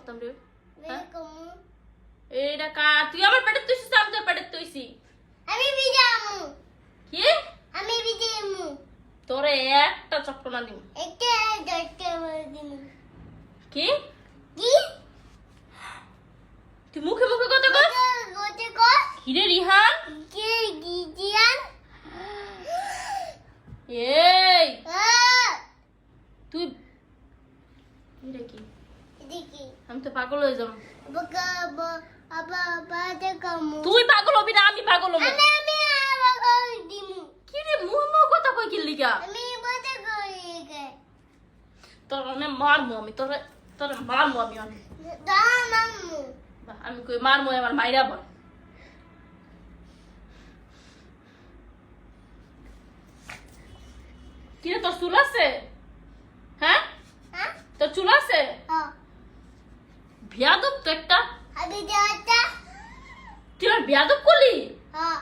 করতাম রে বের কমু এইটা কা তুই আমার পেটে তুইছিস আমি তোর পেটে তুইছি আমি বিজামু কি আমি বিজামু তোরে একটা চক্কর না দিম একটা দরকার দিমু কি কি তুই মুখে মুখে কথা কস গোতে কস হিরে রিহান কে গিজিয়ান এই তুই এটা কি দেখি আমি তো পাগল হয়ে যাব বাবা বাবা বাতে কমু তুই পাগল হবি না আমি পাগল হব আমি আবার দিমু কি রে মুহ মুহ কথা কই কি লিগা আমি বাতে করি গে তোর আমি মারমু আমি তোরে মারমু আমি দামামু আমি কই মারমু আমার মাইরা বল কি রে তোর চুল আছে হ্যাঁ হ্যাঁ তোর চুল আছে হ্যাঁ বিয়াদব তো একটা আমি যাতা তুই আর বিয়াদব করলি হ্যাঁ